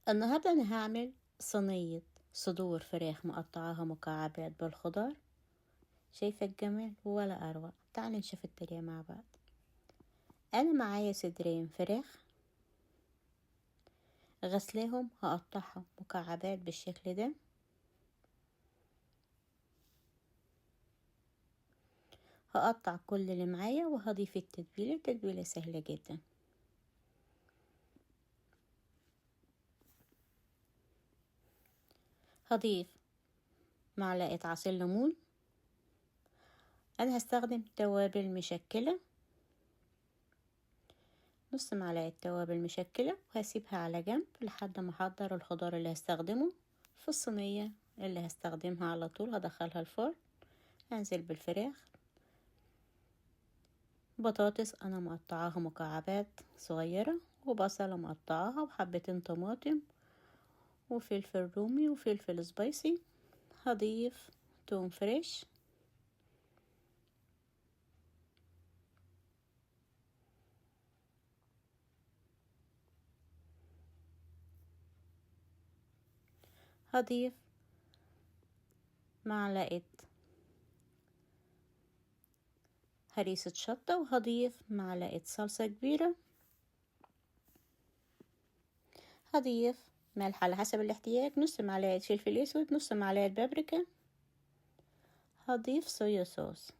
النهاردة أنا هعمل صينية صدور فراخ مقطعاها مكعبات بالخضار. شايفة الجمال ولا أروع؟ تعالي نشوف الطريقة مع بعض. أنا معايا صدرين فراخ غسلاهم، هقطعهم مكعبات بالشكل ده. هقطع كل اللي معايا وهضيف التتبيلة سهلة جدا. هضيف معلقة عصير ليمون. أنا هستخدم توابل مشكلة، نص معلقة توابل مشكلة، وهسيبها على جنب لحد ما احضر الخضار اللي هستخدمه في الصينية اللي هستخدمها. على طول هدخلها الفرن. هنزل بالفراخ، بطاطس انا مقطعاها مكعبات صغيرة، وبصلة مقطعاها، وحبتين طماطم، وفلفل رومي، وفلفل سبايسي. هضيف توم فريش، هضيف معلقة هريسة شطة، وهضيف معلقة صلصة كبيرة. هضيف ملح على حسب الاحتياج، نص معلقة فلفل اسود، نص معلقة بابريكا. هضيف صويا صوص،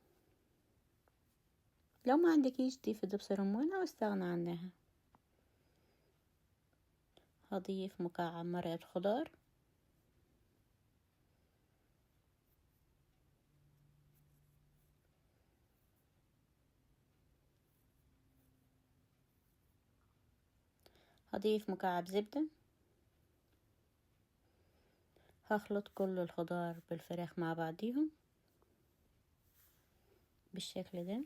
لو ما عندكيش ضيفي دبس رمان او استغنى عنها. هضيف مكعب مرقة خضار، هضيف مكعب زبدة. هخلط كل الخضار بالفراخ مع بعضيهم بالشكل ده.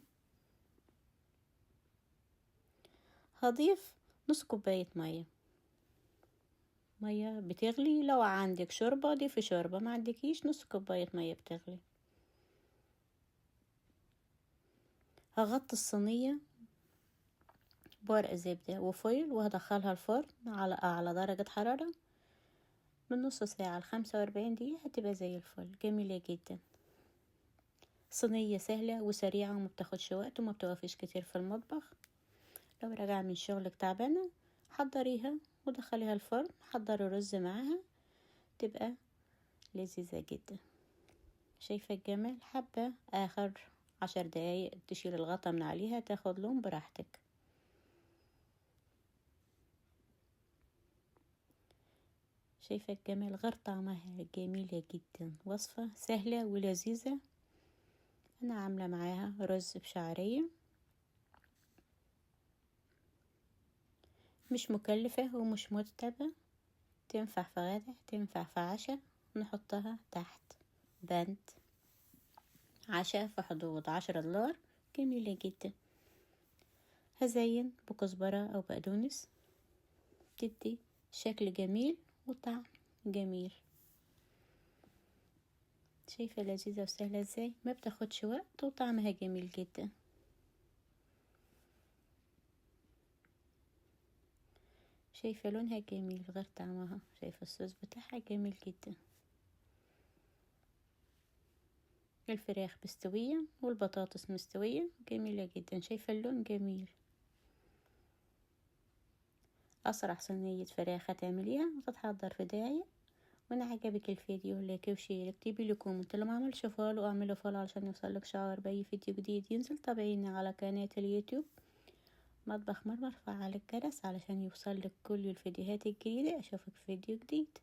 هضيف نص كوباية مية بتغلي، لو عندك شوربة ضيفي شوربة، ما عندكيش نص كوباية مية بتغلي. هغطي الصينية بورق زبدة وفويل، وهدخلها الفرن على أعلى درجة حرارة من نص ساعة ل45 دقيقة. هتبقى زي الفل، جميلة جدا. صينية سهلة وسريعة وما بتاخدش وقت وما بتوقفيش كتير في المطبخ. لو راجعة من شغلك تعبانة حضريها ودخليها الفرن، حضري رز معاها، تبقى لذيذة جدا. شايفة الجمال؟ حابة آخر 10 دقايق تشيل الغطا من عليها تاخد لون براحتك. شايفة الجمال؟ غير طعمها جميلة جدا، وصفة سهلة ولذيذة. أنا عاملة معاها رز بشعرية، مش مكلفة ومش متعبة، تنفع في غدا، تنفع في عشاء. نحطها تحت بند عشاء في حدود 10 دولار، جميلة جدا. هزين بكزبرة أو بقدونس، تدي شكل جميل وطعم جميل. شايفة لذيذة وسهلة ازاي؟ ما بتاخدش وقت وطعمها جميل جدا. شايفة لونها جميل غير طعمها، شايفة الصوص بتاعها جميل جدا. الفراخ مستوية والبطاطس مستوية، جميلة جدا. شايفة اللون جميل. أسرع صينية فراخ هتعمليها وتتحضر في دقايق. وإن عجبك الفيديو لايك وشير، اكتبي لي كومنت. لو ما عملش فولو اعمله فولو علشان يوصلك شعار بأي فيديو جديد ينزل. تابعيني على قناة اليوتيوب مطبخ مرمر، فعل الجرس علشان يوصلك كل الفيديوهات الجديدة. اشوفك في فيديو جديد.